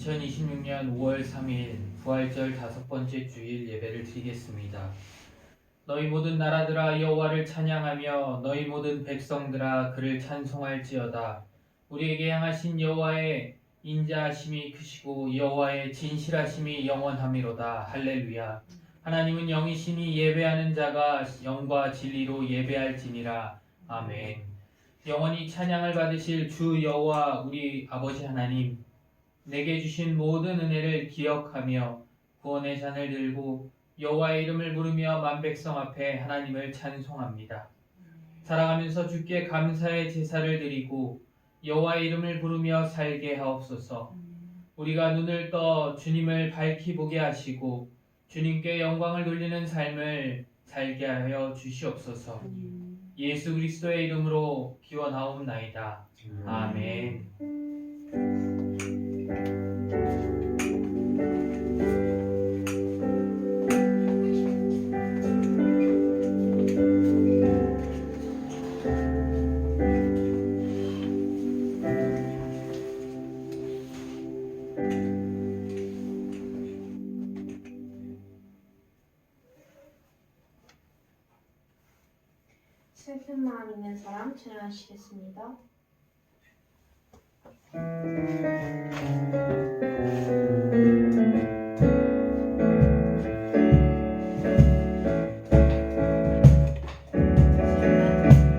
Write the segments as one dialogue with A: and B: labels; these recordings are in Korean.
A: 2026년 5월 3일 부활절 5번째 주일 예배를 드리겠습니다. 너희 모든 나라들아 여호와를 찬양하며 너희 모든 백성들아 그를 찬송할지어다. 우리에게 향하신 여호와의 인자하심이 크시고 여호와의 진실하심이 영원하미로다. 할렐루야. 하나님은 영이시니 예배하는 자가 영과 진리로 예배할지니라. 아멘. 영원히 찬양을 받으실 주 여호와 우리 아버지 하나님, 내게 주신 모든 은혜를 기억하며 구원의 잔을 들고 여호와의 이름을 부르며 만백성 앞에 하나님을 찬송합니다. 살아가면서 주께 감사의 제사를 드리고 여호와의 이름을 부르며 살게 하옵소서. 우리가 눈을 떠 주님을 밝히 보게 하시고 주님께 영광을 돌리는 삶을 살게 하여 주시옵소서. 예수 그리스도의 이름으로 기원하옵나이다. 아멘.
B: 슬픈 마음 있는 사람 찬양하시겠습니다.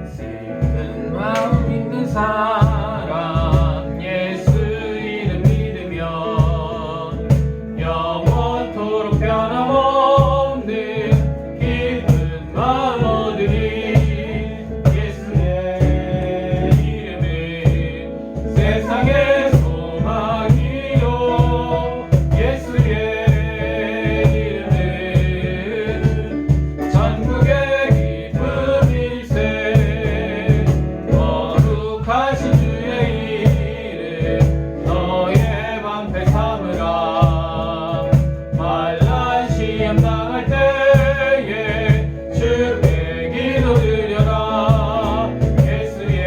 A: 슬픈 마음 있는 사람 예수 이름 믿으면 영원토록 변함없는 기쁜 마음 얻으리. 세상의 소망이요 예수의 이름은 전국의 기쁨 일세. 거룩하신 주의 이름 너의 방패 삼으라. 만난 시험 당할 때에 주께 기도드려라. 예수의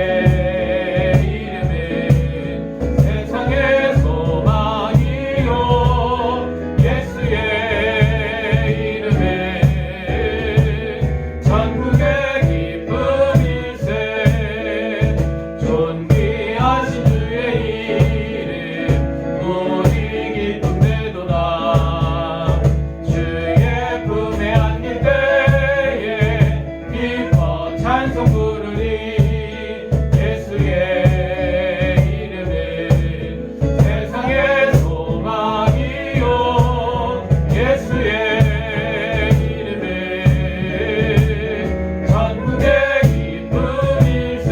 A: 세상의 소망이요 예수의 이름에 전국의 기쁨 일세. 존귀하신 주의 이름 우리 기쁨 되도다. 주의 품에 안길 때에 기뻐 찬송 부르리. 예수의 세상의 소망이요 예수의 이름에 전국의 기쁨 일세.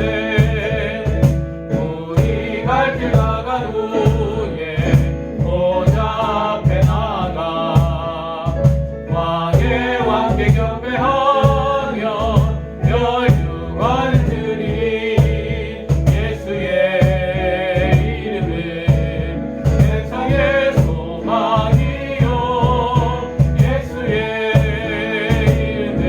A: 우리 갈 길 나간 후에 보좌 앞에 나가 왕의 왕께 경배하며 멸류관을 드리. 예수의 이름은 세상의 소망이요 예수의 이름은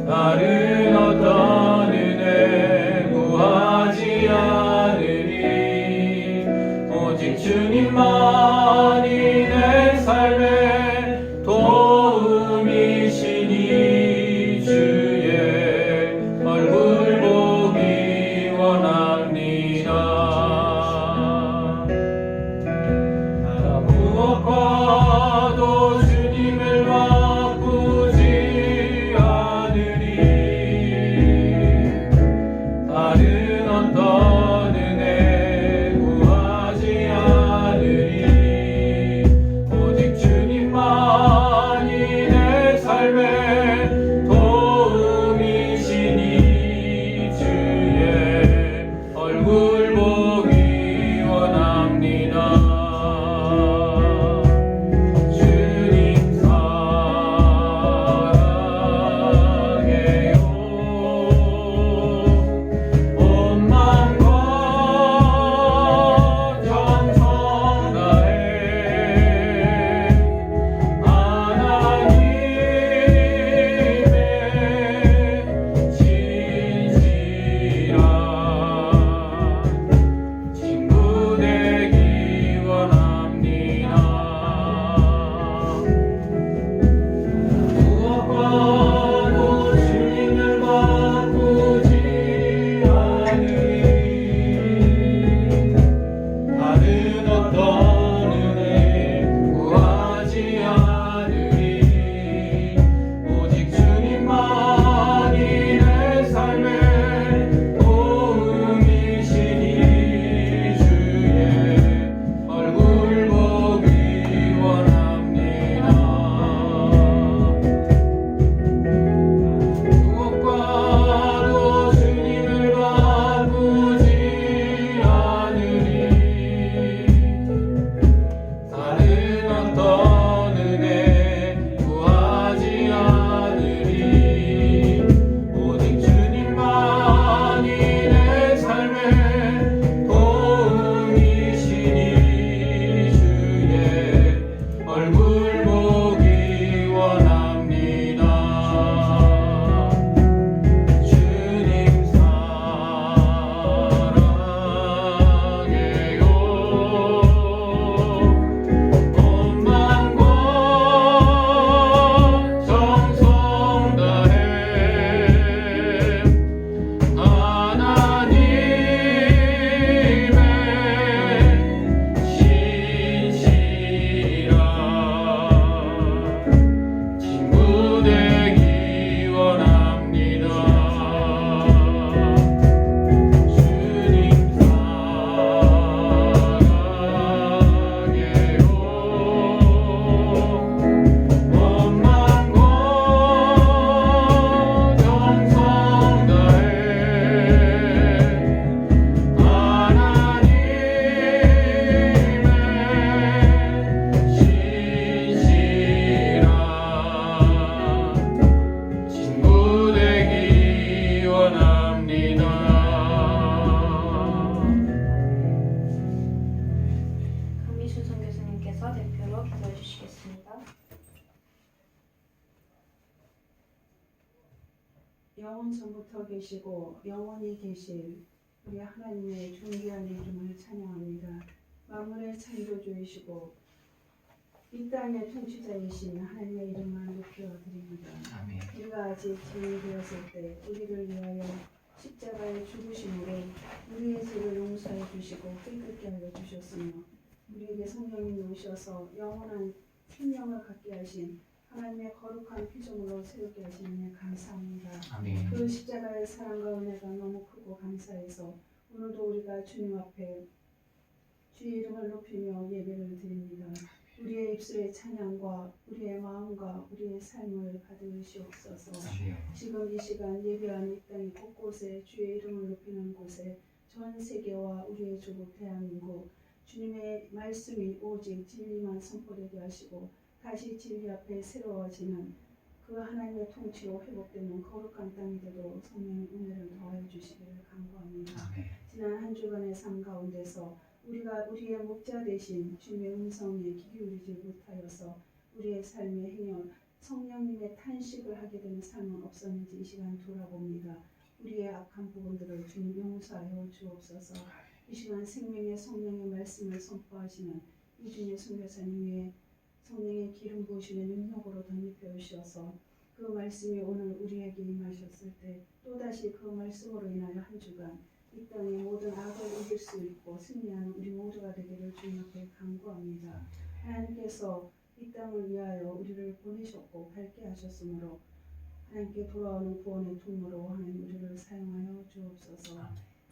A: 다른 어떤 은혜 구하지 않으리 오직 주님만이 내 삶의 도움이시니 주의 얼굴 보기 원합니다. 나 무엇과도 주님을 바꾸지 않으리 다른 어떤 은혜 구하지 않으리 오직 주님만이 내 삶의 도움이시니 주의 얼굴 보기 원합니다. 주님 사랑해요 온 마음과 정성 다해 하나님의 진실한 친구 되기 원합니다. 무엇과도 주님을 바꾸지 않으리 다른 어떤 은혜 구하지 않으리 오직 주님만이 내 삶의 도움이시니 주의 얼굴 보기 원합니다. 무엇과도 주님을 바꾸지 않으리 다른 어떤 은혜 구하지 않으리 오직 주님만이 내 삶의 도움이시니 주의 얼굴 보기 원합니다. 주님 사랑해요 온 마음과 정성 다해 하나님의 신실한 친구 되기 원합니다. 주님 사랑해요 온 마음과 정성 다해 하나님의 신실한 친구 되기 원합니다.
B: 강미순 선교사님께서 대표로 기도해 주시겠습니다.
C: 영원 전부터 계시고 영원히 계실 우리 하나님의 존귀한 이름을 찬양합니다. 만물의 창조주이시고 이 땅의 통치자이신 하나님의 이름을 높여드립니다.
A: 아멘.
C: 우리가 아직 죄인 되었을 때 우리를 위하여 십자가에 죽으심으로 우리의 죄를 용서해 주시고 깨끗게 하여 주셨으며 우리에게 성령이 오셔서 영원한 생명을 갖게 하신 하나님의 거룩한 피조물로 새롭게 하신 은혜 감사합니다.
A: 아멘.
C: 그 십자가의 사랑과 은혜가 너무 크고 감사해서 오늘도 우리가 주님 앞에 주의 이름을 높이며 예배를 드립니다. 우리의 입술의 찬양과 우리의 마음과 우리의 삶을 받으시옵소서.
A: 아멘.
C: 지금 이 시간 예배하는 이 땅 곳곳에 주의 이름을 높이는 곳에 전 세계와 우리의 조국 대한민국 주님의 말씀이 오직 진리만 선포되게 하시고 다시 진리 앞에 새로워지는 그 하나님의 통치로 회복되는 거룩한 땅이 되도록 성령의 은혜를 더하여 주시기를 간구합니다.
A: 아멘.
C: 지난 한 주간의 삶 가운데서 우리가 우리의 목자 되신 주님의 음성에 귀 기울이지 못하여서 우리의 삶의 행여 성령님의 탄식을 하게 되는 삶은 없었는지 이 시간 돌아봅니다. 우리의 악한 부분들을 주님 용서하여 주옵소서. 이 시간 생명의 성령의 말씀을 선포하시는 이준희 선교사님 위에 성령의 기름 부으시는 능력으로 덧입혀 주셔서 그 말씀이 오늘 우리에게 임하셨을 때 또다시 그 말씀으로 인하여 한 주간 이 땅의 모든 악을 이길 수 있고 승리하는 우리 모두가 되기를 주님 앞에 간구합니다. 하나님께서 이 땅을 위하여 우리를 보내셨고 밝게 하셨으므로 하나님께 돌아오는 구원의 통로로 하나님 우리를 사용하여 주옵소서.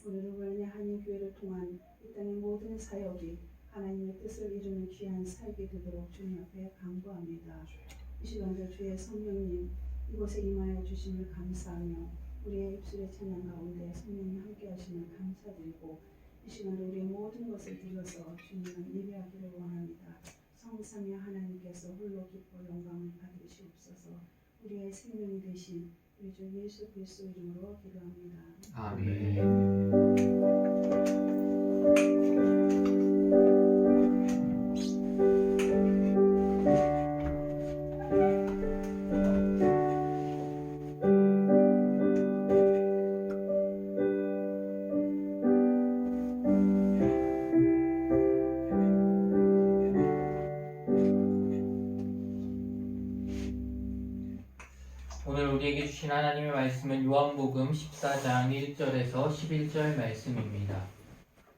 C: 우리를 위해 한인교회를 통한 이 땅의 모든 사역이 하나님의 뜻을 이루는 귀한 삶이 되도록 주님 앞에 간구합니다. 이 시간도 주의 성령님 이곳에 임하여 주심을 감사하며 우리의 입술의 찬양 가운데 성령님 함께 하심을 감사드리고 이 시간도 우리의 모든 것을 드려서 주님을 예배하기를 원합니다. 성삼위 하나님께서 홀로 기뻐 영광을 받으시옵소서. 우리의 생명이 되신 우리 주 예수 그리스도 이름으로 기도합니다.
A: 아멘. 오늘 우리에게 주신 하나님의 말씀은 요한복음 14장 1절에서 11절 말씀입니다.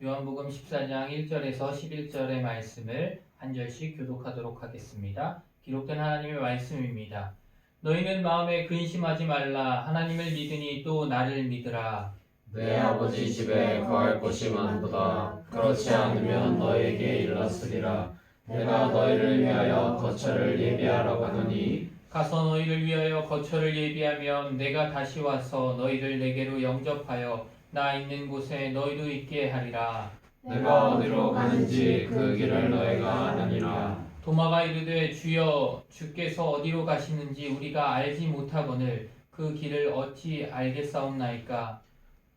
A: 요한복음 14장 1절에서 11절의 말씀을 한 절씩 교독하도록 하겠습니다. 기록된 하나님의 말씀입니다. 너희는 마음에 근심하지 말라. 하나님을 믿으니 또 나를 믿으라.
D: 내 아버지 집에 거할 곳이 많도다. 그렇지 않으면 너희에게 일렀으리라. 내가 너희를 위하여 거처를 예비하러 가노니
A: 가서 너희를 위하여 거처를 예비하면 내가 다시 와서 너희를 내게로 영접하여 나 있는 곳에 너희도 있게 하리라.
D: 내가 어디로 가는지 그 길을 너희가 아느니라.
A: 도마가 이르되 주여 주께서 어디로 가시는지 우리가 알지 못하거늘 그 길을 어찌 알겠사옵나이까.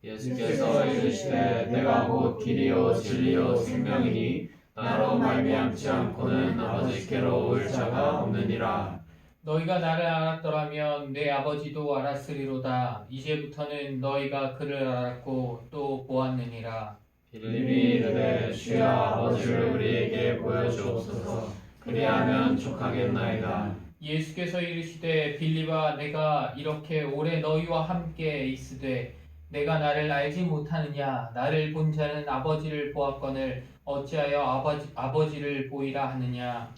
D: 예수께서 이르시되 내가 곧 길이요 진리요 생명이니 나로 말미암지 않고는 아버지께로 올 자가 없느니라.
A: 너희가 나를 알았더라면 내 아버지도 알았으리로다. 이제부터는 너희가 그를 알았고 또 보았느니라.
D: 빌립이 이르되 주여 아버지를 우리에게 보여주옵소서. 그리하면 족하겠나이다.
A: 예수께서 이르시되 빌립아 내가 이렇게 오래 너희와 함께 있으되 내가 나를 알지 못하느냐. 나를 본 자는 아버지를 보았거늘 어찌하여 아버지를 보이라 하느냐.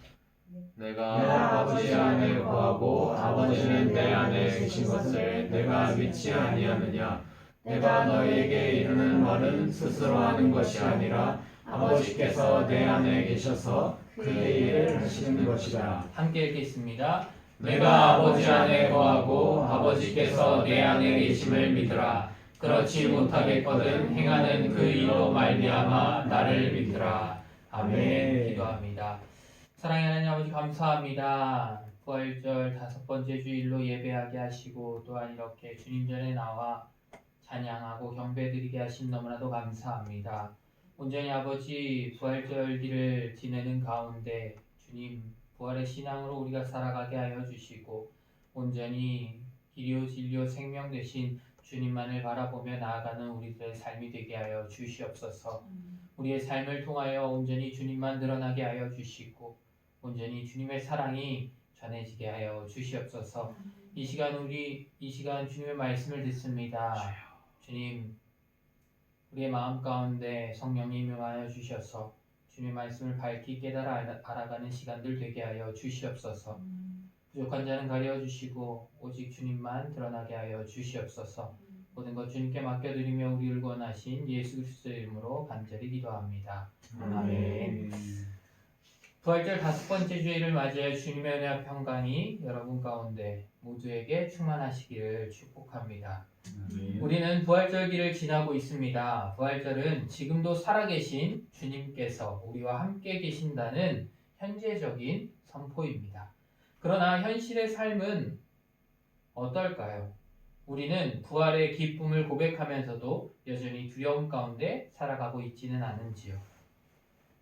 D: 내가 아버지 안에 거하고 아버지는 내 안에 계신 것을 내가 믿지 아니하느냐. 내가 너희에게 이르는 말은 스스로 하는 것이 아니라 아버지께서 내 안에 계셔서 그의 일을 하시는 것이라.
A: 함께 읽겠습니다. 내가 아버지 안에 거하고 아버지께서 내 안에 계심을 믿으라. 그렇지 못하겠거든 행하는 그 일로 말미암아 나를 믿으라. 아멘. 기도합니다. 사랑의 하나님 아버지 감사합니다. 부활절 5번째 주일로 예배하게 하시고 또한 이렇게 주님 전에 나와 찬양하고 경배드리게 하심 너무나도 감사합니다. 온전히 아버지 부활절기를 지내는 가운데 주님 부활의 신앙으로 우리가 살아가게 하여 주시고 온전히 길이요 진리요 생명 되신 주님만을 바라보며 나아가는 우리들의 삶이 되게 하여 주시옵소서. 우리의 삶을 통하여 온전히 주님만 드러나게 하여 주시고 온전히 주님의 사랑이 전해지게 하여 주시옵소서. 이 시간 주님의 말씀을 듣습니다. 주님 우리의 마음 가운데 성령님 임하여 주셔서 주님의 말씀을 밝히 깨달아 알아가는 시간들 되게 하여 주시옵소서. 부족한 자는 가려 주시고 오직 주님만 드러나게 하여 주시옵소서. 모든 것 주님께 맡겨드리며 우리를 구원하신 예수 그리스도의 이름으로 간절히 기도합니다. 아멘. 부활절 5번째 주일을 맞이해 주님의 은혜와 평강이 여러분 가운데 모두에게 충만하시기를 축복합니다. 우리는 부활절기를 지나고 있습니다. 부활절은 지금도 살아계신 주님께서 우리와 함께 계신다는 현재적인 선포입니다. 그러나 현실의 삶은 어떨까요? 우리는 부활의 기쁨을 고백하면서도 여전히 두려움 가운데 살아가고 있지는 않은지요.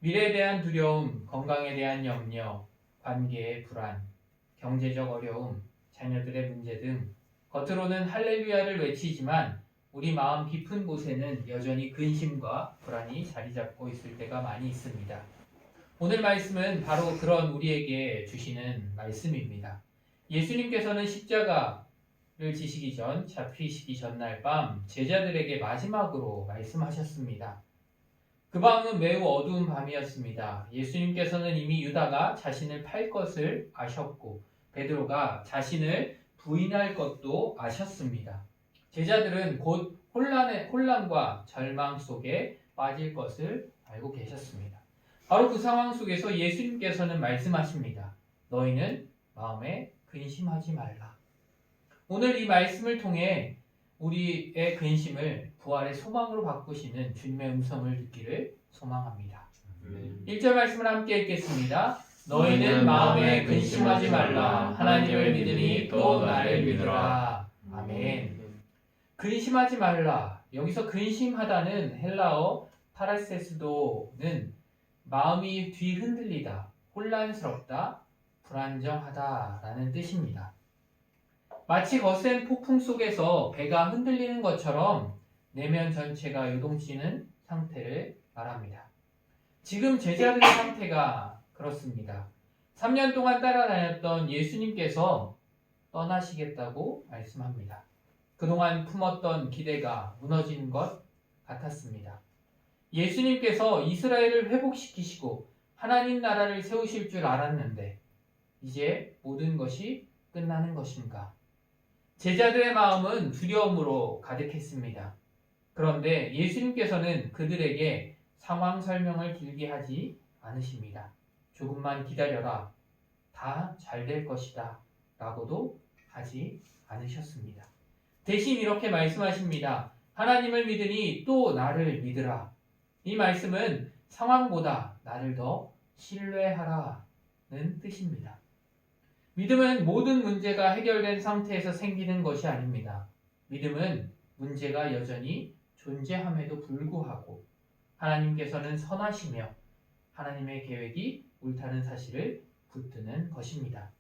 A: 미래에 대한 두려움, 건강에 대한 염려, 관계의 불안, 경제적 어려움, 자녀들의 문제 등 겉으로는 할렐루야를 외치지만 우리 마음 깊은 곳에는 여전히 근심과 불안이 자리 잡고 있을 때가 많이 있습니다. 오늘 말씀은 바로 그런 우리에게 주시는 말씀입니다. 예수님께서는 십자가를 지시기 전, 잡히시기 전날 밤 제자들에게 마지막으로 말씀하셨습니다. 그 밤은 매우 어두운 밤이었습니다. 예수님께서는 이미 유다가 자신을 팔 것을 아셨고 베드로가 자신을 부인할 것도 아셨습니다. 제자들은 곧 혼란과 절망 속에 빠질 것을 알고 계셨습니다. 바로 그 상황 속에서 예수님께서는 말씀하십니다. 너희는 마음에 근심하지 말라. 오늘 이 말씀을 통해 우리의 근심을 부활의 소망으로 바꾸시는 주님의 음성을 듣기를 소망합니다. 1절 말씀을 함께 읽겠습니다. 너희는 마음에 근심하지 말라. 하나님을 믿으니 또 나를 믿으라. 아멘. 근심하지 말라. 여기서 근심하다는 헬라어 파라세스도는 마음이 뒤흔들리다, 혼란스럽다, 불안정하다라는 뜻입니다. 마치 거센 폭풍 속에서 배가 흔들리는 것처럼 내면 전체가 요동치는 상태를 말합니다. 지금 제자들의 상태가 그렇습니다. 3년 동안 따라다녔던 예수님께서 떠나시겠다고 말씀합니다. 그동안 품었던 기대가 무너지는 것 같았습니다. 예수님께서 이스라엘을 회복시키시고 하나님 나라를 세우실 줄 알았는데 이제 모든 것이 끝나는 것인가? 제자들의 마음은 두려움으로 가득했습니다. 그런데 예수님께서는 그들에게 상황 설명을 길게 하지 않으십니다. 조금만 기다려라. 다 잘 될 것이다. 라고도 하지 않으셨습니다. 대신 이렇게 말씀하십니다. 하나님을 믿으니 또 나를 믿으라. 이 말씀은 상황보다 나를 더 신뢰하라는 뜻입니다. 믿음은 모든 문제가 해결된 상태에서 생기는 것이 아닙니다. 믿음은 문제가 여전히 존재함에도 불구하고 하나님께서는 선하시며 하나님의 계획이 옳다는 사실을 붙드는 것입니다.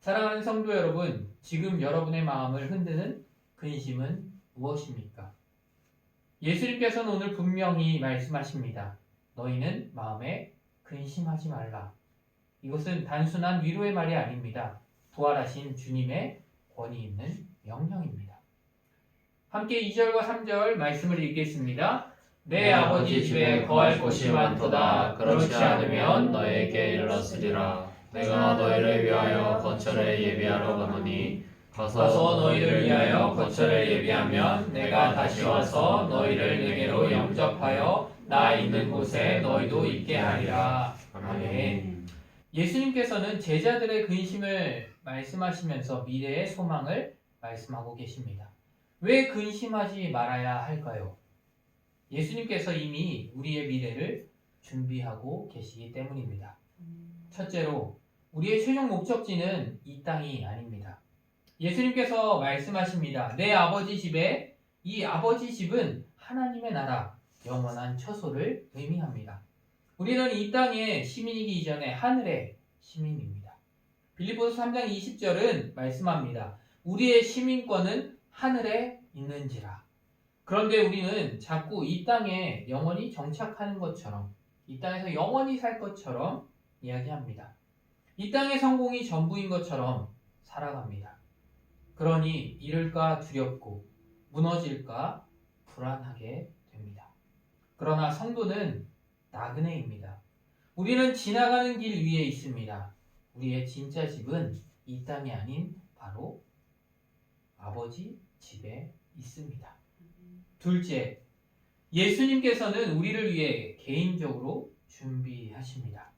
A: 사랑하는 성도 여러분, 지금 여러분의 마음을 흔드는 근심은 무엇입니까? 예수님께서는 오늘 분명히 말씀하십니다. 너희는 마음에 근심하지 말라. 이것은 단순한 위로의 말이 아닙니다. 부활하신 주님의 권위 있는 명령입니다. 함께 2절과 3절 말씀을 읽겠습니다. 내 아버지 집에 거할 곳이 많도다. 그렇지 않으면 너에게 일렀으리라. 내가 너희를 위하여 거처를 예비하러 가노니 가서 너희를 위하여 거처를 예비하면 내가 다시 와서 너희를 내게로 영접하여 나 있는 곳에 너희도 있게 하리라. 아멘. 예수님께서는 제자들의 근심을 말씀하시면서 미래의 소망을 말씀하고 계십니다. 왜 근심하지 말아야 할까요? 예수님께서 이미 우리의 미래를 준비하고 계시기 때문입니다. 첫째로 우리의 최종 목적지는 이 땅이 아닙니다. 예수님께서 말씀하십니다. 내 아버지 집에, 이 아버지 집은 하나님의 나라, 영원한 처소를 의미합니다. 우리는 이 땅의 시민이기 이전에 하늘의 시민입니다. 빌립보서 3장 20절은 말씀합니다. 우리의 시민권은 하늘에 있는지라. 그런데 우리는 자꾸 이 땅에 영원히 정착하는 것처럼, 이 땅에서 영원히 살 것처럼 이야기합니다. 이 땅의 성공이 전부인 것처럼 살아갑니다. 그러니 잃을까 두렵고 무너질까 불안하게 됩니다. 그러나 성도는 나그네입니다. 우리는 지나가는 길 위에 있습니다. 우리의 진짜 집은 이 땅이 아닌 바로 아버지 집에 있습니다. 둘째, 예수님께서는 우리를 위해 개인적으로 준비하십니다.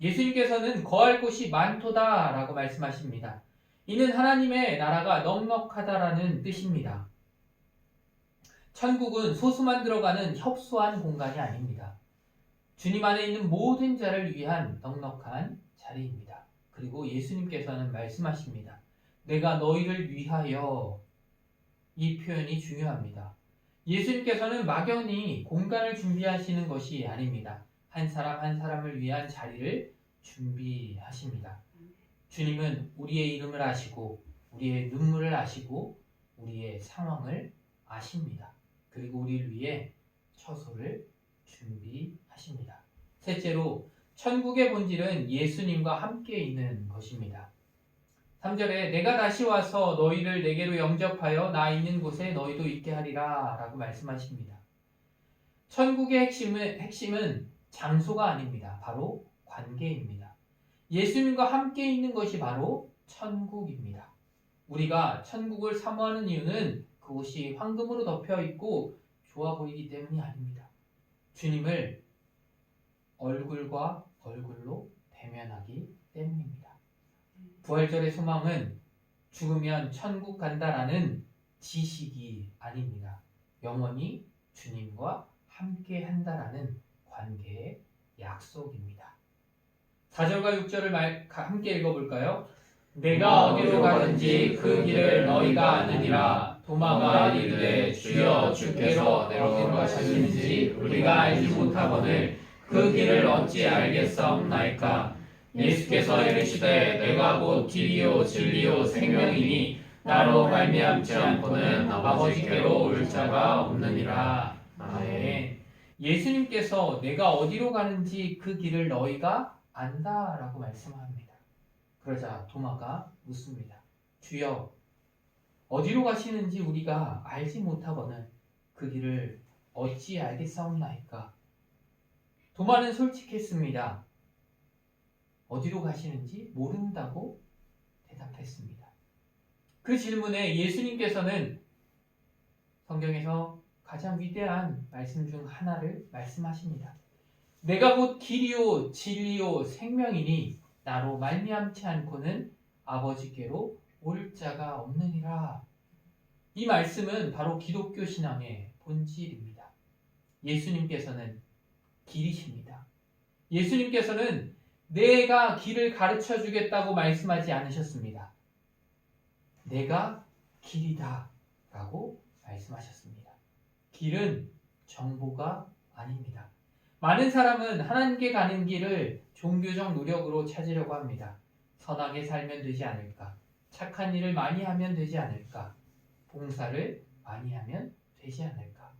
A: 예수님께서는 거할 곳이 많도다 라고 말씀하십니다. 이는 하나님의 나라가 넉넉하다라는 뜻입니다. 천국은 소수만 들어가는 협소한 공간이 아닙니다. 주님 안에 있는 모든 자를 위한 넉넉한 자리입니다. 그리고 예수님께서는 말씀하십니다. 내가 너희를 위하여, 이 표현이 중요합니다. 예수님께서는 막연히 공간을 준비하시는 것이 아닙니다. 한 사람 한 사람을 위한 자리를 준비하십니다. 주님은 우리의 이름을 아시고 우리의 눈물을 아시고 우리의 상황을 아십니다. 그리고 우리를 위해 처소를 준비하십니다. 셋째로 천국의 본질은 예수님과 함께 있는 것입니다. 3절에 내가 다시 와서 너희를 내게로 영접하여 나 있는 곳에 너희도 있게 하리라 라고 말씀하십니다. 천국의 핵심은 장소가 아닙니다. 바로 관계입니다. 예수님과 함께 있는 것이 바로 천국입니다. 우리가 천국을 사모하는 이유는 그곳이 황금으로 덮여 있고 좋아 보이기 때문이 아닙니다. 주님을 얼굴과 얼굴로 대면하기 때문입니다. 부활절의 소망은 죽으면 천국 간다라는 지식이 아닙니다. 영원히 주님과 함께 한다라는 관계의 약속입니다. 4절과 6절을 함께 읽어볼까요? 내가 어디로 가든지 그 길을 너희가 아느니라. 도마가 이르되 주여 주께서 어디로 가시는지 우리가 알지 못하거늘 그 길을 어찌 알겠사옵나이까. 예수께서 이르시되 내가 곧 길이요 진리요 생명이니 나로 말미암지 않고는 아버지께로 올 자가 없느니라. 아멘. 예수님께서 내가 어디로 가는지 그 길을 너희가 안다라고 말씀합니다. 그러자 도마가 묻습니다. 주여 어디로 가시는지 우리가 알지 못하거늘 그 길을 어찌 알겠사옵나이까. 도마는 솔직했습니다. 어디로 가시는지 모른다고 대답했습니다. 그 질문에 예수님께서는 성경에서 가장 위대한 말씀 중 하나를 말씀하십니다. 내가 곧 길이요 진리요 생명이니 나로 말미암지 않고는 아버지께로 올 자가 없느니라. 이 말씀은 바로 기독교 신앙의 본질입니다. 예수님께서는 길이십니다. 예수님께서는 내가 길을 가르쳐 주겠다고 말씀하지 않으셨습니다. 내가 길이다 라고 말씀하셨습니다. 길은 정보가 아닙니다. 많은 사람은 하나님께 가는 길을 종교적 노력으로 찾으려고 합니다. 선하게 살면 되지 않을까? 착한 일을 많이 하면 되지 않을까? 봉사를 많이 하면 되지 않을까?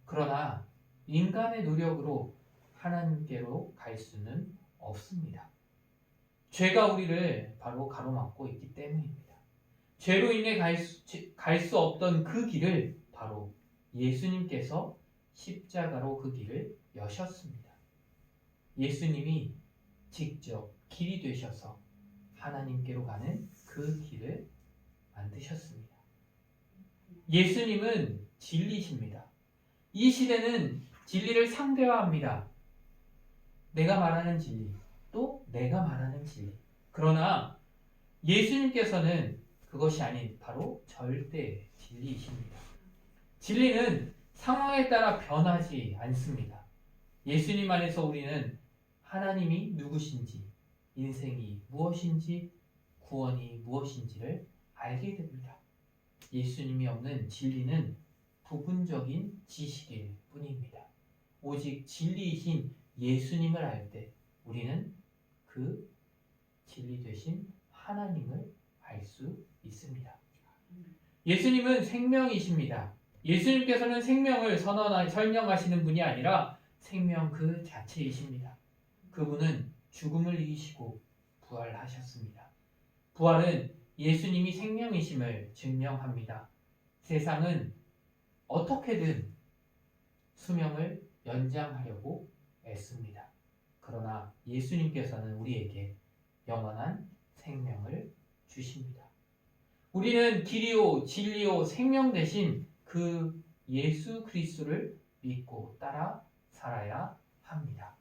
A: 그러나 인간의 노력으로 하나님께로 갈 수는 없습니다. 죄가 우리를 바로 가로막고 있기 때문입니다. 죄로 인해 갈 수 없던 그 길을 바로 예수님께서 십자가로 그 길을 여셨습니다. 예수님이 직접 길이 되셔서 하나님께로 가는 그 길을 만드셨습니다. 예수님은 진리십니다. 이 시대는 진리를 상대화합니다. 내가 말하는 진리, 또 내가 말하는 진리. 그러나 예수님께서는 그것이 아닌 바로 절대 진리이십니다. 진리는 상황에 따라 변하지 않습니다. 예수님 안에서 우리는 하나님이 누구신지, 인생이 무엇인지, 구원이 무엇인지를 알게 됩니다. 예수님이 없는 진리는 부분적인 지식일 뿐입니다. 오직 진리이신 예수님을 알 때 우리는 그 진리 되신 하나님을 알 수 있습니다. 예수님은 생명이십니다. 예수님께서는 생명을 설명하시는 분이 아니라 생명 그 자체이십니다. 그분은 죽음을 이기시고 부활하셨습니다. 부활은 예수님이 생명이심을 증명합니다. 세상은 어떻게든 수명을 연장하려고 애씁니다. 그러나 예수님께서는 우리에게 영원한 생명을 주십니다. 우리는 길이요 진리요 생명 대신 그 예수 그리스도를 믿고 따라 살아야 합니다.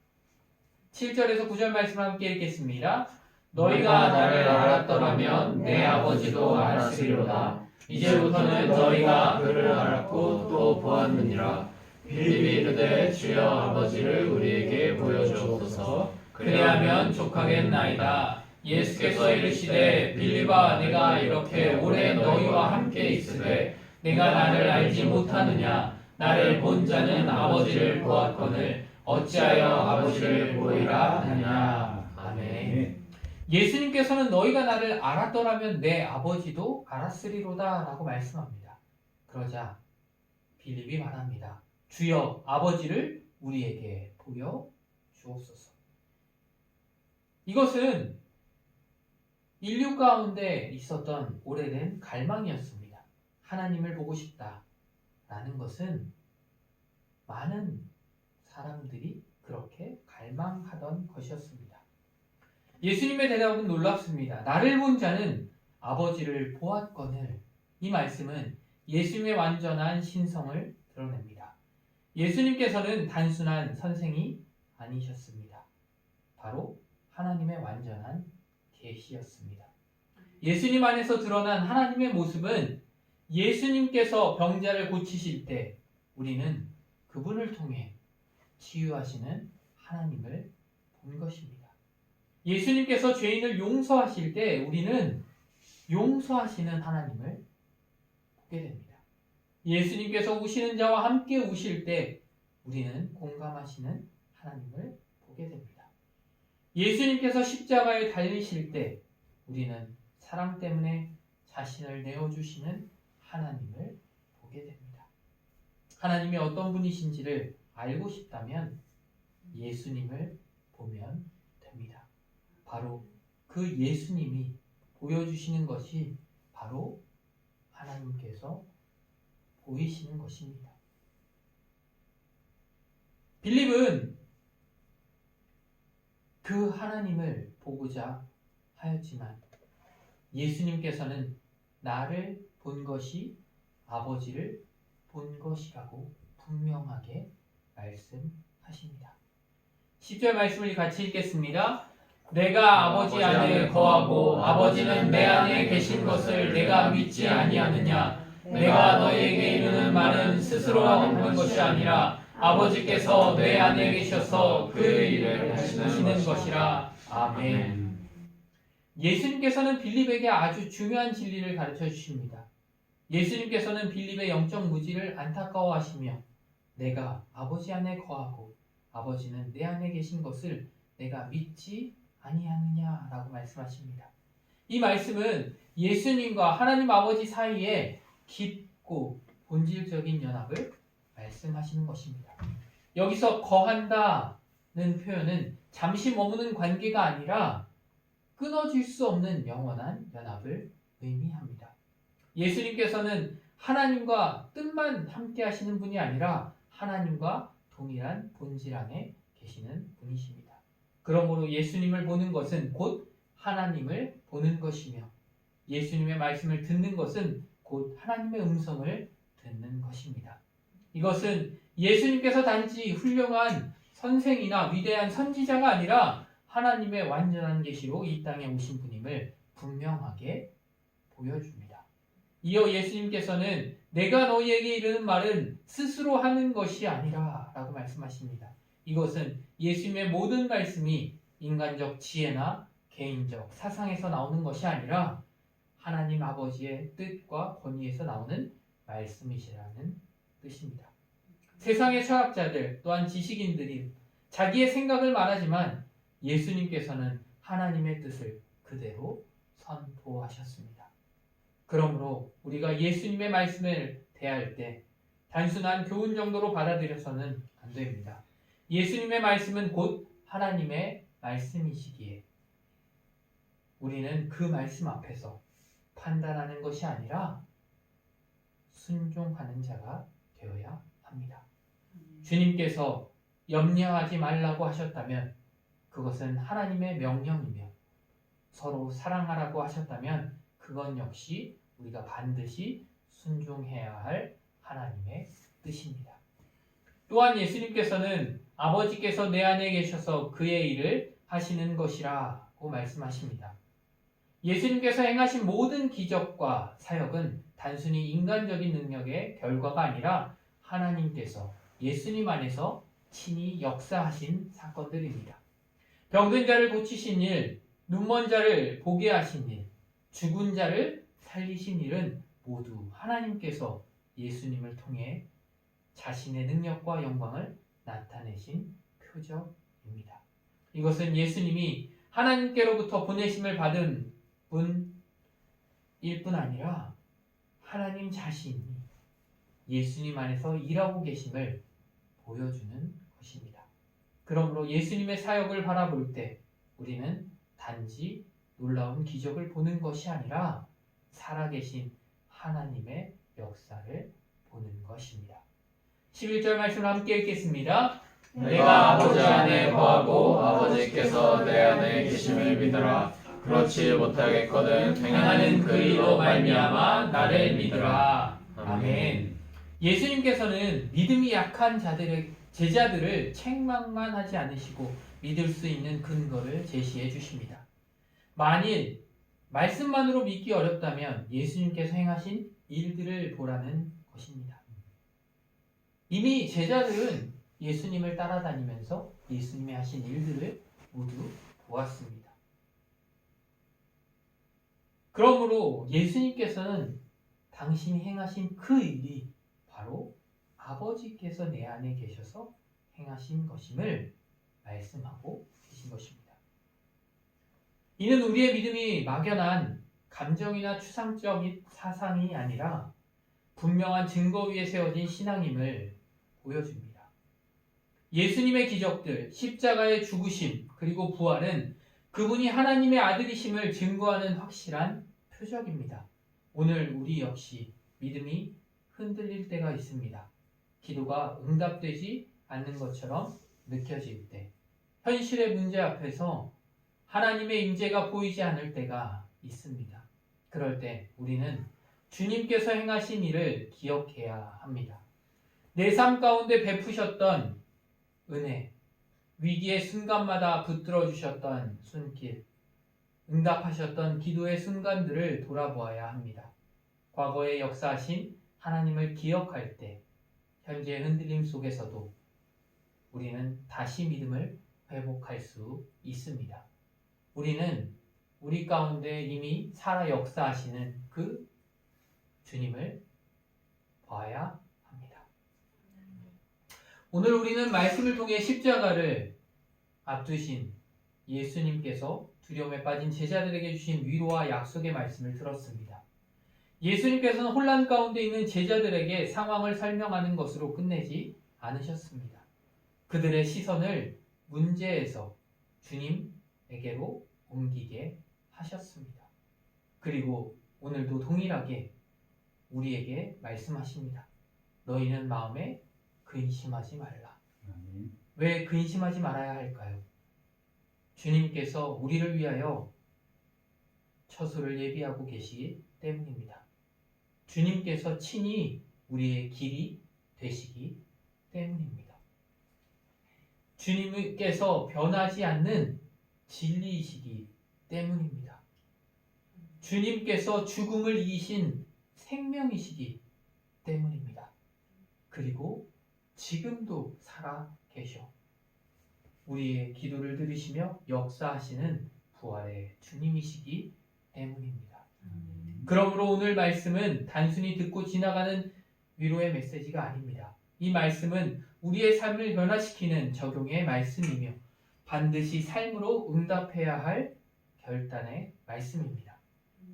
A: 7절에서 9절 말씀 함께 읽겠습니다. 너희가 나를 알았더라면 내 아버지도 알았으리로다. 이제부터는 너희가 그를 알았고 또 보았느니라. 빌립이 이르되 주여 아버지를 우리에게 보여주옵소서. 그리하면 족하겠나이다. 예수께서 이르시되 빌립아 내가 이렇게 오래 너희와 함께 있으되 내가 나를 알지 못하느냐. 나를 본 자는 아버지를 보았거늘 어찌하여 아버지를 보이라 하냐. 아멘. 예수님께서는 너희가 나를 알았더라면 내 아버지도 알았으리로다 라고 말씀합니다. 그러자 빌립이 말합니다. 주여 아버지를 우리에게 보여 주옵소서. 이것은 인류 가운데 있었던 오래된 갈망이었습니다. 하나님을 보고 싶다라는 것은 많은 사람들이 그렇게 갈망하던 것이었습니다. 예수님의 대답은 놀랍습니다. 나를 본 자는 아버지를 보았거늘. 이 말씀은 예수님의 완전한 신성을 드러냅니다. 예수님께서는 단순한 선생이 아니셨습니다. 바로 하나님의 완전한 계시였습니다. 예수님 안에서 드러난 하나님의 모습은 예수님께서 병자를 고치실 때 우리는 그분을 통해 치유하시는 하나님을 본 것입니다. 예수님께서 죄인을 용서하실 때 우리는 용서하시는 하나님을 보게 됩니다. 예수님께서 우시는 자와 함께 우실 때 우리는 공감하시는 하나님을 보게 됩니다. 예수님께서 십자가에 달리실 때 우리는 사랑 때문에 자신을 내어주시는 하나님을 보게 됩니다. 하나님이 어떤 분이신지를 알고 싶다면 예수님을 보면 됩니다. 바로 그 예수님이 보여주시는 것이 바로 하나님께서 보이시는 것입니다. 빌립은 그 하나님을 보고자 하였지만 예수님께서는 나를 본 것이 아버지를 본 것이라고 분명하게 말씀하십니다. 10절 말씀을 같이 읽겠습니다. 내가 아버지 안에 거하고 아버지는 내 안에 계신 것을 내가 믿지 아니하느냐? 내가 너희에게 이르는 말은 스스로 하는 것이 아니라 아버지께서 내 안에 계셔서 그 일을 하시는 것이라. 아멘. 예수님께서는 빌립에게 아주 중요한 진리를 가르쳐 주십니다. 예수님께서는 빌립의 영적 무지를 안타까워하시며 내가 아버지 안에 거하고 아버지는 내 안에 계신 것을 내가 믿지 아니하느냐라고 말씀하십니다. 이 말씀은 예수님과 하나님 아버지 사이에 깊고 본질적인 연합을 말씀하시는 것입니다. 여기서 거한다는 표현은 잠시 머무는 관계가 아니라 끊어질 수 없는 영원한 연합을 의미합니다. 예수님께서는 하나님과 뜻만 함께 하시는 분이 아니라 하나님과 동일한 본질 안에 계시는 분이십니다. 그러므로 예수님을 보는 것은 곧 하나님을 보는 것이며 예수님의 말씀을 듣는 것은 곧 하나님의 음성을 듣는 것입니다. 이것은 예수님께서 단지 훌륭한 선생이나 위대한 선지자가 아니라 하나님의 완전한 계시로 이 땅에 오신 분임을 분명하게 보여줍니다. 이어 예수님께서는 내가 너희에게 이르는 말은 스스로 하는 것이 아니라 라고 말씀하십니다. 이것은 예수님의 모든 말씀이 인간적 지혜나 개인적 사상에서 나오는 것이 아니라 하나님 아버지의 뜻과 권위에서 나오는 말씀이시라는 뜻입니다. 세상의 철학자들 또한 지식인들이 자기의 생각을 말하지만 예수님께서는 하나님의 뜻을 그대로 선포하셨습니다. 그러므로 우리가 예수님의 말씀을 대할 때 단순한 교훈 정도로 받아들여서는 안 됩니다. 예수님의 말씀은 곧 하나님의 말씀이시기에 우리는 그 말씀 앞에서 판단하는 것이 아니라 순종하는 자가 되어야 합니다. 주님께서 염려하지 말라고 하셨다면 그것은 하나님의 명령이며 서로 사랑하라고 하셨다면 그건 역시 우리가 반드시 순종해야 할 하나님의 뜻입니다. 또한 예수님께서는 아버지께서 내 안에 계셔서 그의 일을 하시는 것이라고 말씀하십니다. 예수님께서 행하신 모든 기적과 사역은 단순히 인간적인 능력의 결과가 아니라 하나님께서 예수님 안에서 친히 역사하신 사건들입니다. 병든 자를 고치신 일, 눈먼 자를 보게 하신 일, 죽은 자를 살리신 일은 모두 하나님께서 예수님을 통해 자신의 능력과 영광을 나타내신 표적입니다. 이것은 예수님이 하나님께로부터 보내심을 받은 분일 뿐 아니라 하나님 자신이 예수님 안에서 일하고 계심을 보여주는 것입니다. 그러므로 예수님의 사역을 바라볼 때 우리는 단지 놀라운 기적을 보는 것이 아니라 살아계신 하나님의 역사를 보는 것입니다. 11절 말씀을 함께 읽겠습니다.
D: 내가 아버지 안에 거하고 아버지께서 내 안에 계심을 믿으라. 그렇지 못하겠거든
A: 행하는 그 일로 말미암아 나를
D: 믿으라.
A: 믿으라.
D: 아멘.
A: 아멘. 예수님께서는 믿음이 약한 제자들을 책망만 하지 않으시고 믿을 수 있는 근거를 제시해 주십니다. 만일 말씀만으로 믿기 어렵다면 예수님께서 행하신 일들을 보라는 것입니다. 이미 제자들은 예수님을 따라다니면서 예수님이 하신 일들을 모두 보았습니다. 그러므로 예수님께서는 당신이 행하신 그 일이 바로 아버지께서 내 안에 계셔서 행하신 것임을 말씀하고 계신 것입니다. 이는 우리의 믿음이 막연한 감정이나 추상적인 사상이 아니라 분명한 증거 위에 세워진 신앙임을 보여줍니다. 예수님의 기적들, 십자가의 죽으심, 그리고 부활은 그분이 하나님의 아들이심을 증거하는 확실한 표적입니다. 오늘 우리 역시 믿음이 흔들릴 때가 있습니다. 기도가 응답되지 않는 것처럼 느껴질 때, 현실의 문제 앞에서 하나님의 임재가 보이지 않을 때가 있습니다. 그럴 때 우리는 주님께서 행하신 일을 기억해야 합니다. 내 삶 가운데 베푸셨던 은혜, 위기의 순간마다 붙들어 주셨던 손길, 응답하셨던 기도의 순간들을 돌아보아야 합니다. 과거의 역사하신 하나님을 기억할 때 현재의 흔들림 속에서도 우리는 다시 믿음을 회복할 수 있습니다. 우리는 우리 가운데 이미 살아 역사하시는 그 주님을 봐야 합니다. 오늘 우리는 말씀을 통해 십자가를 앞두신 예수님께서 두려움에 빠진 제자들에게 주신 위로와 약속의 말씀을 들었습니다. 예수님께서는 혼란 가운데 있는 제자들에게 상황을 설명하는 것으로 끝내지 않으셨습니다. 그들의 시선을 문제에서 주님에게로 옮기게 하셨습니다. 그리고 오늘도 동일하게 우리에게 말씀하십니다. 너희는 마음에 근심하지 말라. 왜 근심하지 말아야 할까요? 주님께서 우리를 위하여 처소를 예비하고 계시기 때문입니다. 주님께서 친히 우리의 길이 되시기 때문입니다. 주님께서 변하지 않는 진리이시기 때문입니다. 주님께서 죽음을 이기신 생명이시기 때문입니다. 그리고 지금도 살아 계셔 우리의 기도를 들으시며 역사하시는 부활의 주님이시기 때문입니다. 그러므로 오늘 말씀은 단순히 듣고 지나가는 위로의 메시지가 아닙니다. 이 말씀은 우리의 삶을 변화시키는 적용의 말씀이며 반드시 삶으로 응답해야 할 결단의 말씀입니다.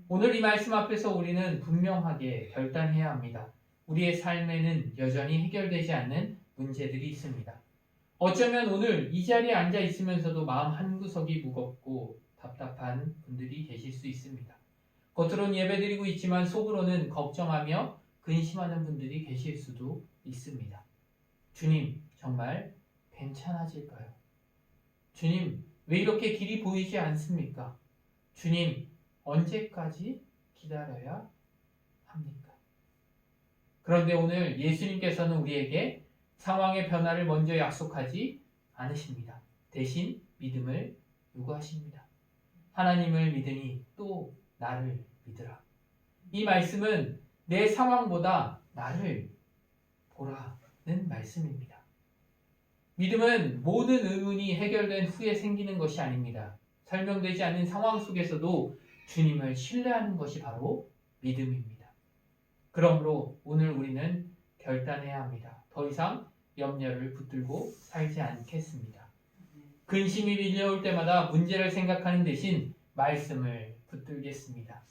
A: 오늘 이 말씀 앞에서 우리는 분명하게 결단해야 합니다. 우리의 삶에는 여전히 해결되지 않는 문제들이 있습니다. 어쩌면 오늘 이 자리에 앉아 있으면서도 마음 한구석이 무겁고 답답한 분들이 계실 수 있습니다. 겉으로는 예배드리고 있지만 속으로는 걱정하며 근심하는 분들이 계실 수도 있습니다. 주님, 정말 괜찮아질까요? 주님, 왜 이렇게 길이 보이지 않습니까? 주님, 언제까지 기다려야 합니까? 그런데 오늘 예수님께서는 우리에게 상황의 변화를 먼저 약속하지 않으십니다. 대신 믿음을 요구하십니다. 하나님을 믿으니 또 나를 믿으라. 이 말씀은 내 상황보다 나를 보라는 말씀입니다. 믿음은 모든 의문이 해결된 후에 생기는 것이 아닙니다. 설명되지 않는 상황 속에서도 주님을 신뢰하는 것이 바로 믿음입니다. 그러므로 오늘 우리는 결단해야 합니다. 더 이상 염려를 붙들고 살지 않겠습니다. 근심이 밀려올 때마다 문제를 생각하는 대신 말씀을 붙들겠습니다.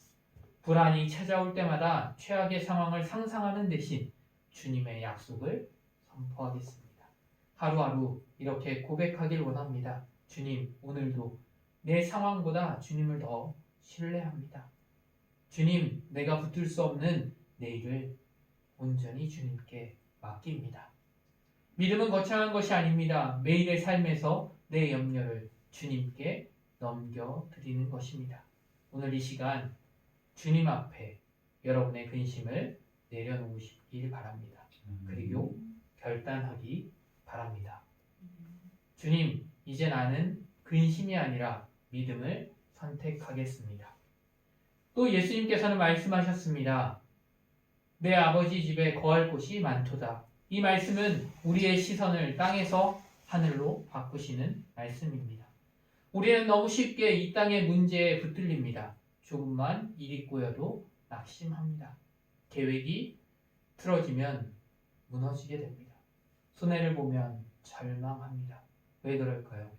A: 불안이 찾아올 때마다 최악의 상황을 상상하는 대신 주님의 약속을 선포하겠습니다. 하루하루 이렇게 고백하길 원합니다. 주님, 오늘도 내 상황보다 주님을 더 신뢰합니다. 주님, 내가 붙들 수 없는 내일을 온전히 주님께 맡깁니다. 믿음은 거창한 것이 아닙니다. 매일의 삶에서 내 염려를 주님께 넘겨드리는 것입니다. 오늘 이 시간 주님 앞에 여러분의 근심을 내려놓으시길 바랍니다. 그리고 결단하기 바랍니다. 주님, 이제 나는 근심이 아니라 믿음을 선택하겠습니다. 또 예수님께서는 말씀하셨습니다. 내 아버지 집에 거할 곳이 많도다. 이 말씀은 우리의 시선을 땅에서 하늘로 바꾸시는 말씀입니다. 우리는 너무 쉽게 이 땅의 문제에 붙들립니다. 조금만 일이 꼬여도 낙심합니다. 계획이 틀어지면 무너지게 됩니다. 손해를 보면 절망합니다. 왜 그럴까요?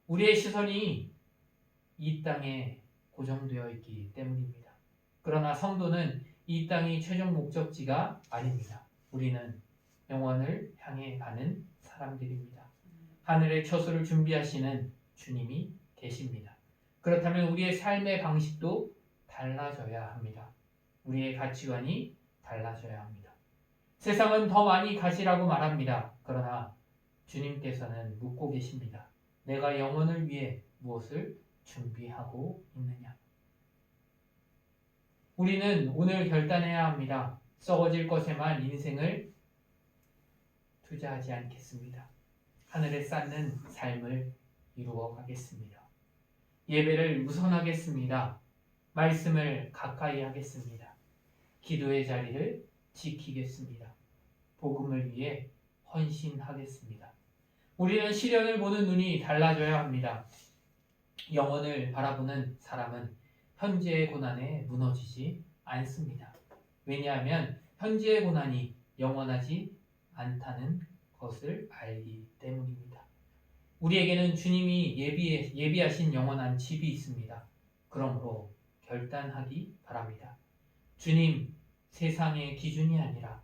A: 우리의 시선이 이 땅에 고정되어 있기 때문입니다. 그러나 성도는 이 땅이 최종 목적지가 아닙니다. 우리는 영원을 향해 가는 사람들입니다. 하늘의 처소를 준비하시는 주님이 계십니다. 그렇다면 우리의 삶의 방식도 달라져야 합니다. 우리의 가치관이 달라져야 합니다. 세상은 더 많이 가지라고 말합니다. 그러나 주님께서는 묻고 계십니다. 내가 영혼을 위해 무엇을 준비하고 있느냐? 우리는 오늘 결단해야 합니다. 썩어질 것에만 인생을 투자하지 않겠습니다. 하늘에 쌓는 삶을 이루어 가겠습니다. 예배를 우선하겠습니다. 말씀을 가까이 하겠습니다. 기도의 자리를 지키겠습니다. 복음을 위해 헌신하겠습니다. 우리는 시련을 보는 눈이 달라져야 합니다. 영혼을 바라보는 사람은 현재의 고난에 무너지지 않습니다. 왜냐하면 현재의 고난이 영원하지 않다는 것을 알기 때문입니다. 우리에게는 주님이 예비하신 영원한 집이 있습니다. 그러므로 결단하기 바랍니다. 주님, 세상의 기준이 아니라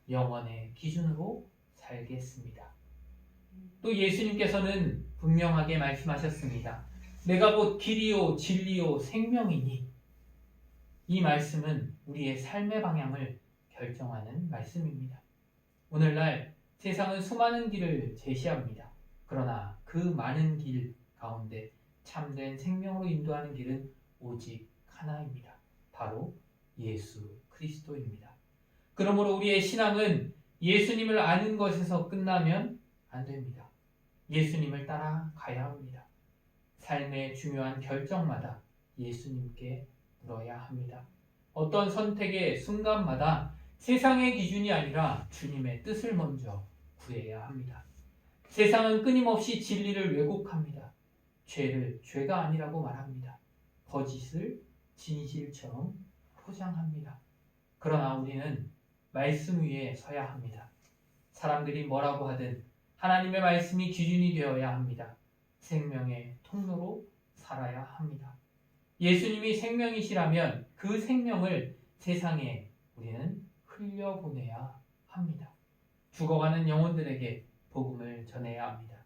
A: 영원의 기준으로 살겠습니다. 또 예수님께서는 분명하게 말씀하셨습니다. 내가 곧 길이요 진리요 생명이니. 이 말씀은 우리의 삶의 방향을 결정하는 말씀입니다. 오늘날 세상은 수많은 길을 제시합니다. 그러나 그 많은 길 가운데 참된 생명으로 인도하는 길은 오직 하나입니다. 바로 예수 그리스도입니다. 그러므로 우리의 신앙은 예수님을 아는 것에서 끝나면 안 됩니다. 예수님을 따라가야 합니다. 삶의 중요한 결정마다 예수님께 물어야 합니다. 어떤 선택의 순간마다 세상의 기준이 아니라 주님의 뜻을 먼저 구해야 합니다. 세상은 끊임없이 진리를 왜곡합니다. 죄를 죄가 아니라고 말합니다. 거짓을 진실처럼 포장합니다. 그러나 우리는 말씀 위에 서야 합니다. 사람들이 뭐라고 하든 하나님의 말씀이 기준이 되어야 합니다. 생명의 통로로 살아야 합니다. 예수님이 생명이시라면 그 생명을 세상에 우리는 흘려보내야 합니다. 죽어가는 영혼들에게 복음을 전해야 합니다.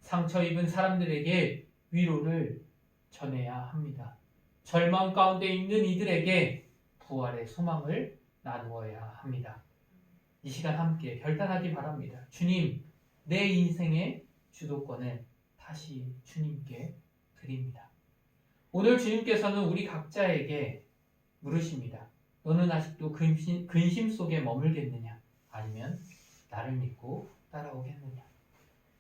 A: 상처 입은 사람들에게 위로를 전해야 합니다. 절망 가운데 있는 이들에게 부활의 소망을 나누어야 합니다. 이 시간 함께 결단하기 바랍니다. 주님, 내 인생의 주도권을 다시 주님께 드립니다. 오늘 주님께서는 우리 각자에게 물으십니다. 너는 아직도 근심 속에 머물겠느냐? 아니면 나를 믿고 따라오겠느냐?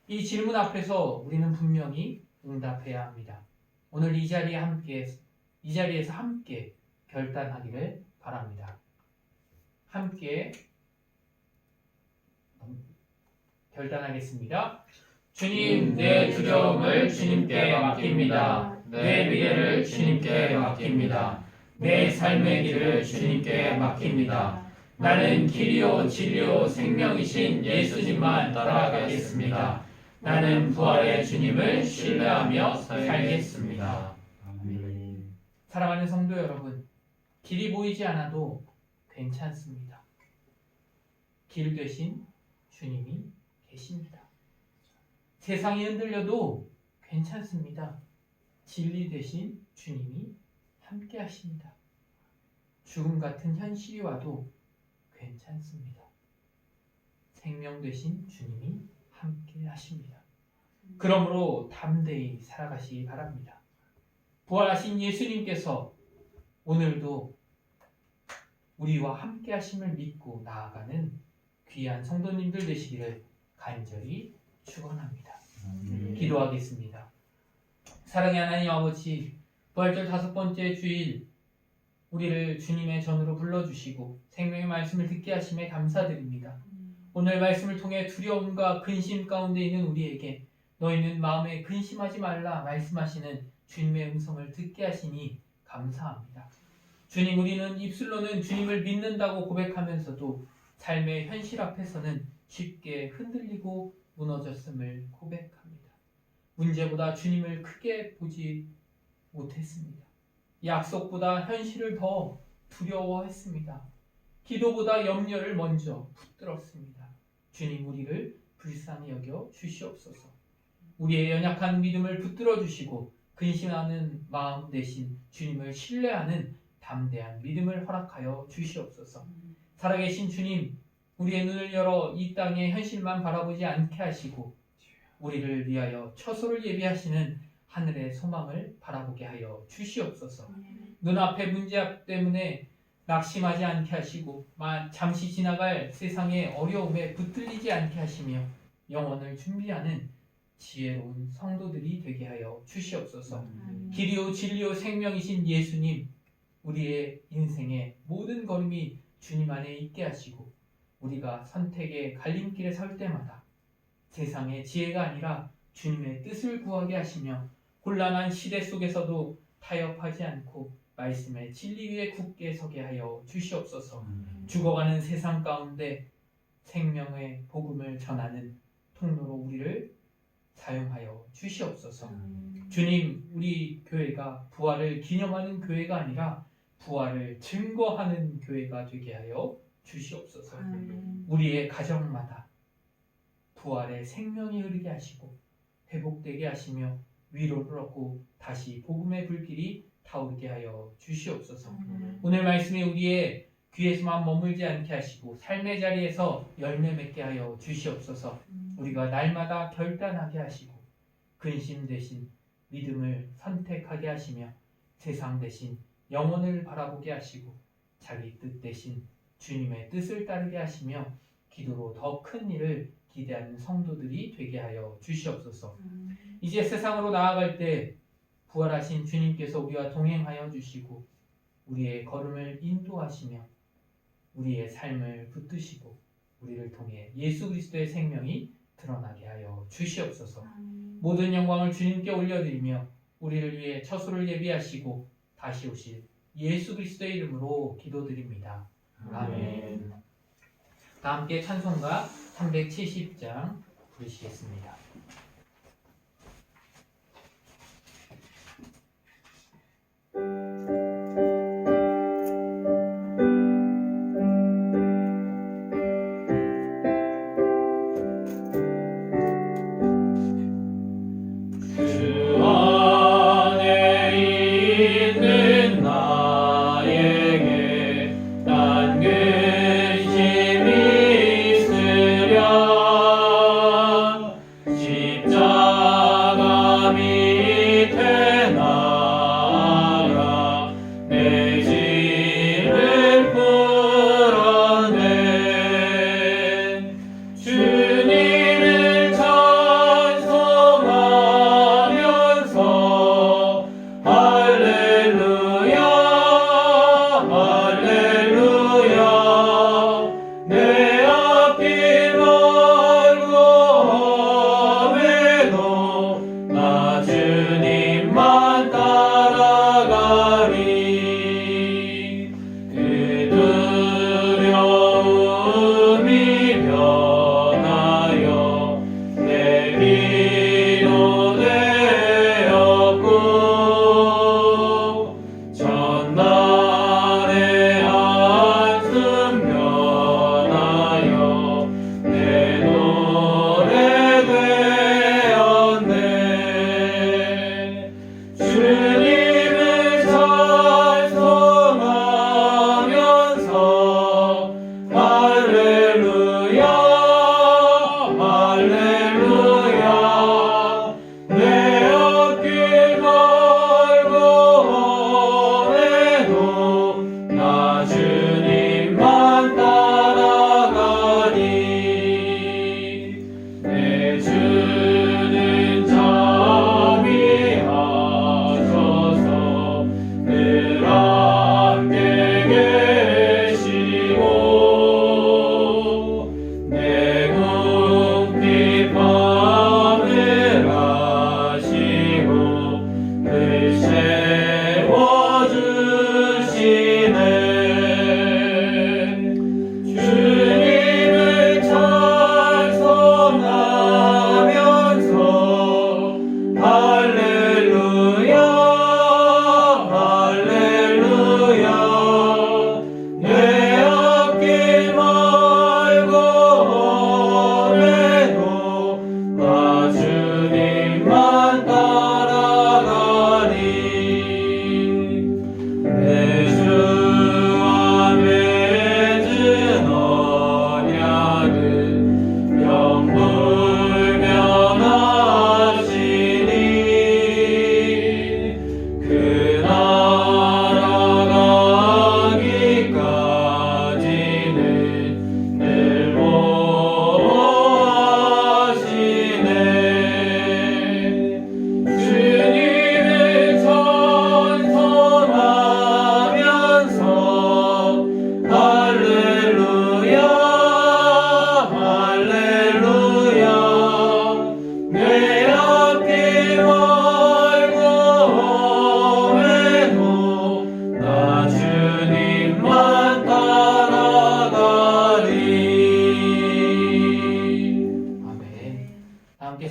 A: 이 질문 앞에서 우리는 분명히 응답해야 합니다. 오늘 이 자리에서 함께 결단하기를 바랍니다. 함께 결단하겠습니다. 주님, 내 두려움을 주님께 맡깁니다. 내 미래를 주님께 맡깁니다. 내 삶의 길을 주님께 맡깁니다. 나는 길이요 진리요 생명이신 예수님만 따라가겠습니다. 나는 부활의 주님을 신뢰하며 살겠습니다.
D: 아멘.
A: 사랑하는 성도 여러분, 길이 보이지 않아도 괜찮습니다. 길 되신 주님이 계십니다. 세상이 흔들려도 괜찮습니다. 진리 되신 주님이 함께 하십니다. 죽음 같은 현실이 와도 괜찮습니다. 생명 되신 주님이 함께 하십니다. 그러므로 담대히 살아가시기 바랍니다. 부활하신 예수님께서 오늘도 우리와 함께 하심을 믿고 나아가는 귀한 성도님들 되시기를 간절히 축원합니다. 기도하겠습니다. 사랑의 하나님 아버지, 부활절 5번째 주일 우리를 주님의 전으로 불러주시고 생명의 말씀을 듣게 하심에 감사드립니다. 오늘 말씀을 통해 두려움과 근심 가운데 있는 우리에게 너희는 마음에 근심하지 말라 말씀하시는 주님의 음성을 듣게 하시니 감사합니다. 주님, 우리는 입술로는 주님을 믿는다고 고백하면서도 삶의 현실 앞에서는 쉽게 흔들리고 무너졌음을 고백합니다. 문제보다 주님을 크게 보지 못했습니다. 약속보다 현실을 더 두려워했습니다. 기도보다 염려를 먼저 붙들었습니다. 주님, 우리를 불쌍히 여겨 주시옵소서. 우리의 연약한 믿음을 붙들어 주시고 근심하는 마음 대신 주님을 신뢰하는 담대한 믿음을 허락하여 주시옵소서. 살아계신 주님, 우리의 눈을 열어 이 땅의 현실만 바라보지 않게 하시고 우리를 위하여 처소를 예비하시는 하늘의 소망을 바라보게 하여 주시옵소서. 눈앞의 문제 때문에 낙심하지 않게 하시고 잠시 지나갈 세상의 어려움에 붙들리지 않게 하시며 영혼을 준비하는 지혜로운 성도들이 되게 하여 주시옵소서. 길이요 진리요 생명이신 예수님, 우리의 인생의 모든 걸음이 주님 안에 있게 하시고 우리가 선택의 갈림길에 설 때마다 세상의 지혜가 아니라 주님의 뜻을 구하게 하시며 곤란한 시대 속에서도 타협하지 않고 말씀의 진리 위에 굳게 서게 하여 주시옵소서. 죽어가는 세상 가운데 생명의 복음을 전하는 통로로 우리를 사용하여 주시옵소서. 주님, 우리 교회가 부활을 기념하는 교회가 아니라 부활을 증거하는 교회가 되게 하여 주시옵소서. 우리의 가정마다 부활의 생명이 흐르게 하시고 회복되게 하시며 위로를 얻고 다시 복음의 불길이 타오르게 하여 주시옵소서. 오늘 말씀이 우리의 귀에서만 머물지 않게 하시고 삶의 자리에서 열매 맺게 하여 주시옵소서. 우리가 날마다 결단하게 하시고 근심 대신 믿음을 선택하게 하시며 세상 대신 영혼을 바라보게 하시고 자기 뜻 대신 주님의 뜻을 따르게 하시며 기도로 더 큰 일을 기대하는 성도들이 되게 하여 주시옵소서. 이제 세상으로 나아갈 때 부활하신 주님께서 우리와 동행하여 주시고 우리의 걸음을 인도하시며 우리의 삶을 붙드시고 우리를 통해 예수 그리스도의 생명이 드러나게 하여 주시옵소서. 모든 영광을 주님께 올려드리며 우리를 위해 처소를 예비하시고 다시 오실 예수 그리스도의 이름으로 기도드립니다. 아멘. 다 함께 찬송가 370장 부르시겠습니다.
D: 집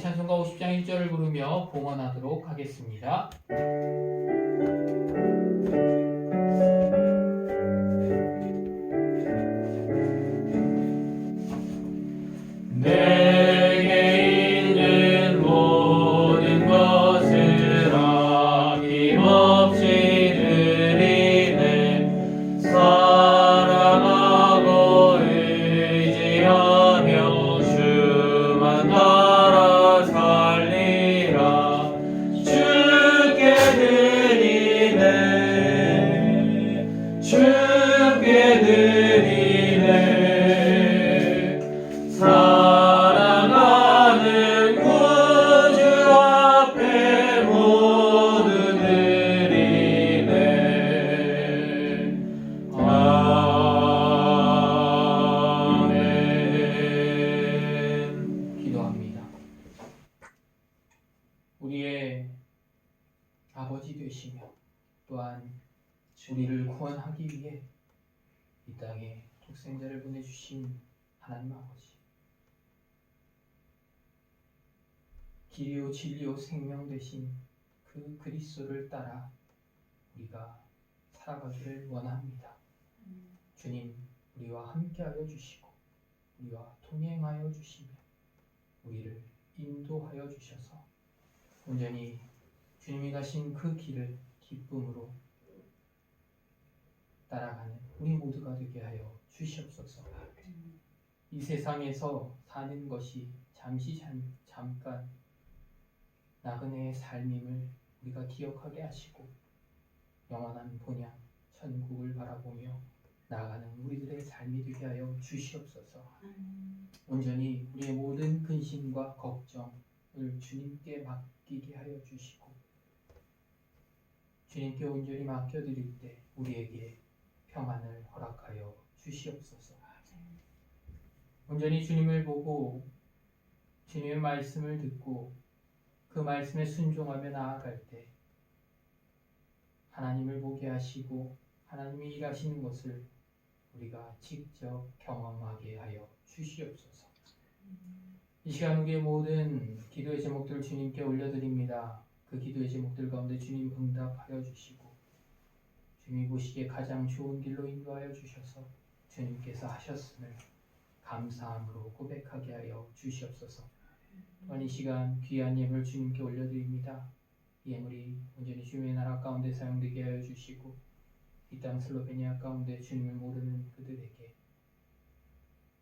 A: 찬송가 50장 1절을 부르며 봉헌하도록 하겠습니다.
D: 내게 있는 모든 것을 아낌없이 드리네. 사랑하고 의지하며 주만 따라 살리라. 주께 드리네. 주께 드리네. 사랑하는 구주 앞에 모두 드리네. 아멘.
A: 기도합니다. 우리의 아버지 되시며 또한 우리를 구원하기 위해 이 땅에 독생자를 보내주신 하나님 아버지, 길이요 진리요 생명 되신 그 그리스도를 따라 우리가 살아가기를 원합니다. 주님, 우리와 함께하여 주시고 우리와 동행하여 주시며 우리를 인도하여 주셔서 온전히 주님이 가신 그 길을 기쁨으로 따라가는 우리 모두가 되게 하여 주시옵소서. 이 세상에서 사는 것이 잠깐 나그네의 삶임을 우리가 기억하게 하시고 영원한 본향 천국을 바라보며 나아가는 우리들의 삶이 되게 하여 주시옵소서. 온전히 우리의 모든 근심과 걱정을 주님께 맡기게 하여 주시고 주님께 온전히 맡겨드릴 때 우리에게 평안을 허락하여 주시옵소서. 온전히 주님을 보고 주님의 말씀을 듣고 그 말씀에 순종하며 나아갈 때 하나님을 보게 하시고 하나님이 일하시는 것을 우리가 직접 경험하게 하여 주시옵소서. 이 시간 우리의 모든 기도의 제목들을 주님께 올려드립니다. 그 기도의 제목들 가운데 주님 응답하여 주시고 주님이 보시기에 가장 좋은 길로 인도하여 주셔서 주님께서 하셨음을 감사함으로 고백하게 하여 주시옵소서. 또한 이 시간 귀한 예물을 주님께 올려드립니다. 이 예물이 온전히 주님의 나라 가운데 사용되게 하여 주시고 이 땅 슬로베니아 가운데 주님을 모르는 그들에게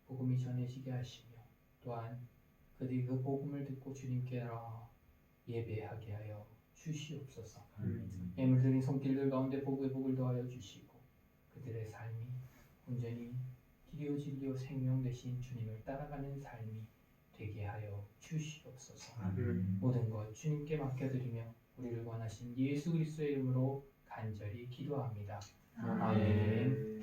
A: 복음이 전해지게 하시며 또한 그들이 그 복음을 듣고 주님께 예배하게 하여 주시옵소서. 예물 드린 손길들 가운데 복의 복을 더하여 주시고 그들의 삶이 온전히 길이요 진리요 생명 되신 주님을 따라가는 삶이 되게 하여 주시옵소서. 모든 것 주님께 맡겨드리며 우리를 원하신 예수 그리스도의 이름으로 간절히 기도합니다. 아멘.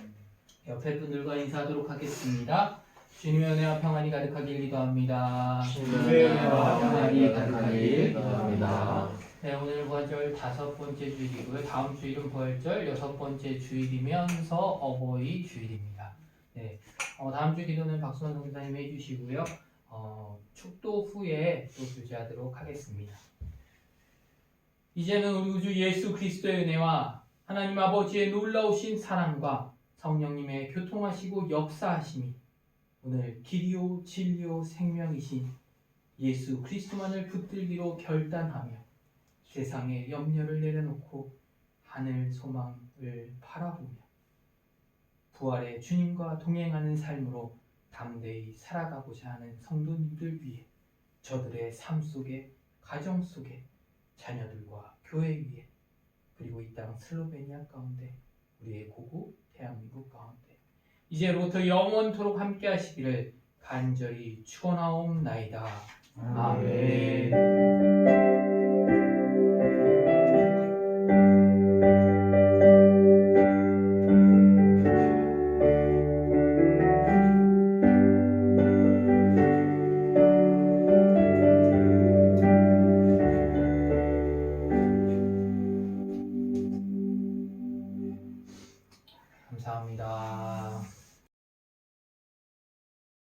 A: 옆에 분들과 인사하도록 하겠습니다. 주님의 은혜와 평안이 가득하길 기도합니다.
D: 주님의 은혜와 평안이 가득하길 기도합니다.
A: 네, 오늘 부활절 5번째 주일이고요. 다음 주일은 부활절 6번째 주일이면서 어버이 주일입니다. 네, 다음 주 기도는 박수원 동사님이 해주시고요. 축도 후에 또 교제하도록 하겠습니다. 이제는 우리 구주 예수 그리스도의 은혜와 하나님 아버지의 놀라우신 사랑과 성령님의 교통하시고 역사하심이 오늘 길이요 진리요 생명이신 예수 그리스도만을 붙들기로 결단하며 세상의 염려를 내려놓고 하늘 소망을 바라보며 부활의 주님과 동행하는 삶으로 담대히 살아가고자 하는 성도님들 위해 저들의 삶 속에 가정 속에 자녀들과 교회 위에 그리고 이 땅 슬로베니아 가운데 우리의 고국 대한민국 가운데 이제로부터 영원토록 함께 하시기를 간절히 축원하옵나이다. 아멘. 감사합니다.